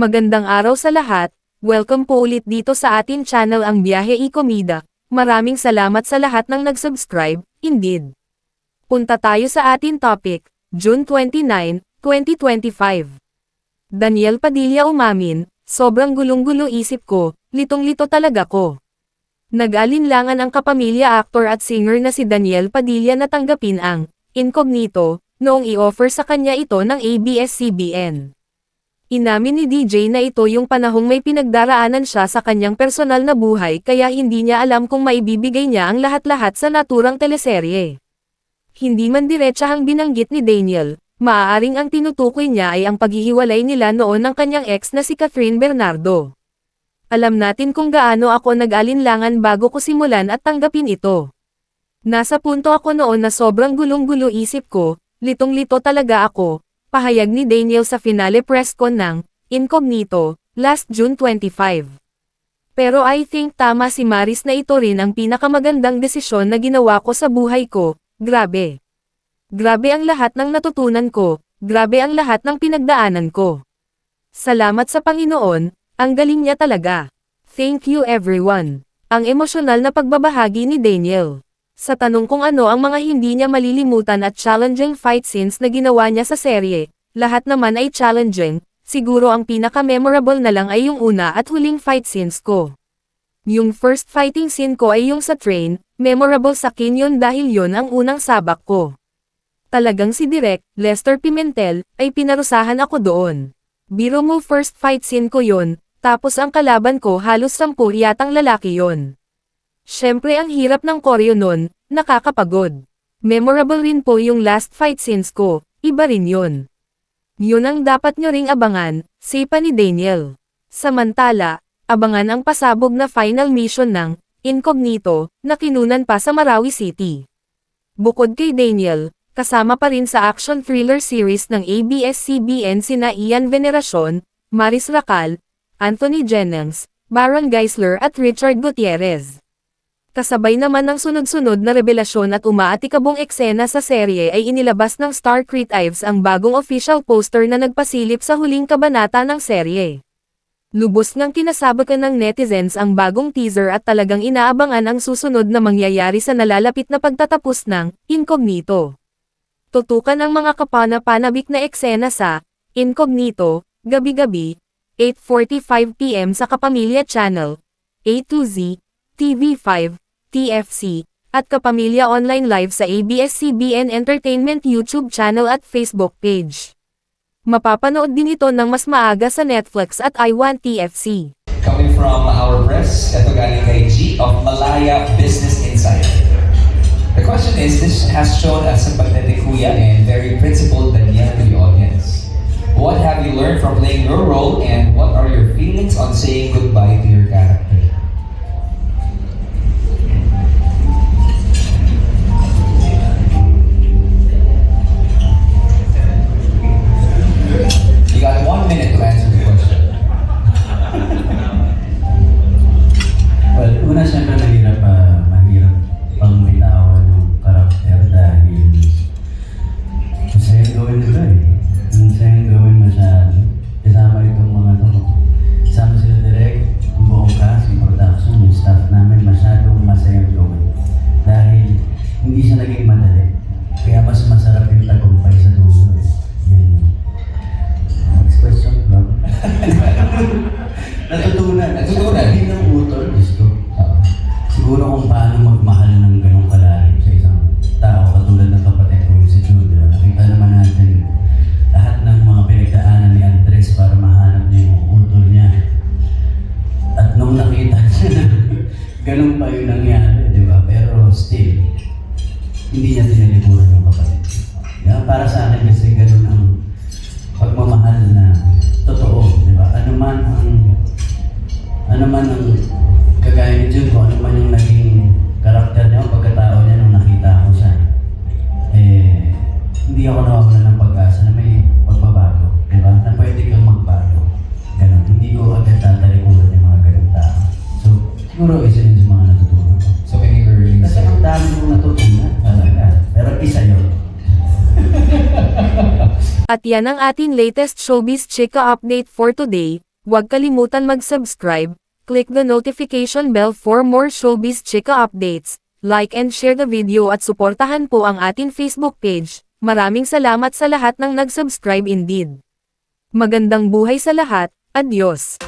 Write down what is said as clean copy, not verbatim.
Magandang araw sa lahat, welcome po ulit dito sa atin channel ang Biyahe y Komida. Maraming salamat sa lahat ng nag-subscribe, indeed. Punta tayo sa atin topic, June 29, 2025. Daniel Padilla umamin, sobrang gulong-gulo isip ko, litong-lito talaga ko. Nag-alinlangan ang kapamilya actor at singer na si Daniel Padilla na tanggapin ang incognito noong i-offer sa kanya ito ng ABS-CBN. Inamin ni DJ na ito yung panahong may pinagdaraanan siya sa kanyang personal na buhay kaya hindi niya alam kung maibibigay niya ang lahat-lahat sa naturang teleserye. Hindi man diretsahang binanggit ni Daniel, maaaring ang tinutukoy niya ay ang paghihiwalay nila noon ng kanyang ex na si Catherine Bernardo. Alam natin kung gaano ako nag-alinlangan bago ko simulan at tanggapin ito. Nasa punto ako noon na sobrang gulong-gulo isip ko, litong-lito talaga ako. Pahayag ni Daniel sa finale press con ng Incognito, last June 25. Pero I think tama si Maris na ito rin ang pinakamagandang desisyon na ginawa ko sa buhay ko, grabe. Grabe ang lahat ng natutunan ko, grabe ang lahat ng pinagdaanan ko. Salamat sa Panginoon, ang galing niya talaga. Thank you everyone. Ang emosyonal na pagbabahagi ni Daniel. Sa tanong kung ano ang mga hindi niya malilimutan at challenging fight scenes na ginawa niya sa serye, lahat naman ay challenging, siguro ang pinaka-memorable na lang ay yung una at huling fight scenes ko. Yung first fighting scene ko ay yung sa train, memorable sa akin yun dahil yun ang unang sabak ko. Talagang si Direk, Lester Pimentel, ay pinarusahan ako doon. Biro mo first fight scene ko yun, tapos ang kalaban ko halos 10 yatang lalaki yun. Syempre ang hirap ng koreo nun, nakakapagod. Memorable rin po yung last fight scenes ko, iba rin yun. Yun ang dapat nyo ring abangan, sipa ni Daniel. Samantala, abangan ang pasabog na final mission ng Incognito, na kinunan pa sa Marawi City. Bukod kay Daniel, kasama pa rin sa action thriller series ng ABS-CBN sina Ian Veneracion, Maris Racal, Anthony Jennings, Baron Geisler at Richard Gutierrez. Kasabay naman ng sunod-sunod na revelasyon at umaatikabong eksena sa serye ay inilabas ng Star Creatives ang bagong official poster na nagpasilip sa huling kabanata ng serye. Lubos ngang kinasabakan ng netizens ang bagong teaser at talagang inaabangan ang susunod na mangyayari sa nalalapit na pagtatapos ng Incognito. Tutukan ang mga kapana-panabik na eksena sa Incognito, gabi-gabi, 8:45 PM sa Kapamilya Channel, A to Z, TV5, TFC, at Kapamilya Online Live sa ABS-CBN Entertainment YouTube channel at Facebook page. Mapapanood din ito ng mas maaga sa Netflix at iWant TFC. Coming from our press, ito galing kay G of Malaya Business Insider. The question is, this has shown a sympathetic kuya and very principled Daniel to the audience. What have you learned from playing your role and what are your feelings on saying goodbye to your character? You got 1 minute to answer the question. Well, una siyempre mahirap pang bitawan yung karakter dahil masayang gawin nito eh. Masayang gawin masyado. Kasama itong mga to. Kasama sila direct, ang buong cast, yung production, yung staff namin, masyadong masayang gawin. Dahil hindi siya naging madali. Kaya mas masarap yung tagumpay sa dulo eh. Yan yun. Next question, bro. Natutunan bilang utol, gusto. Siguro kung paano magmahal ng ganong kalalim sa isang tao katulad ng kapatid ko si Jude. Nakita naman natin lahat ng mga pinagdaanan ni Andres para mahanap niya yung utol niya. At nung nakita niya na ganun pa yung nangyari, di ba? Pero still, hindi niya tinalikuran yung kapatid. Yeah, para sa akin kasi ganun ang pagmamahal na totoo, di ba? Ano man ang kagaya ni Jun, kung ano man yung naging karakter niya, pagkatao niya nung nakita ko siya, hindi ako nawawala ng pag-asa na may pagbabago, di ba? Na pwede kang magbago. Ganun. Hindi ko agad tatalikuran yung mga ganun tao. So, siguro isa yun sa mga natutunan ko. So many learnings. Kasi ang dami kong natutunan talaga. Pero isa yun. At yan ang ating latest showbiz chika update for today. huwag kalimutan mag-subscribe, click the notification bell for more showbiz chika updates, like and share the video at suportahan po ang ating Facebook page. Maraming salamat sa lahat ng nag-subscribe indeed. Magandang buhay sa lahat, adios!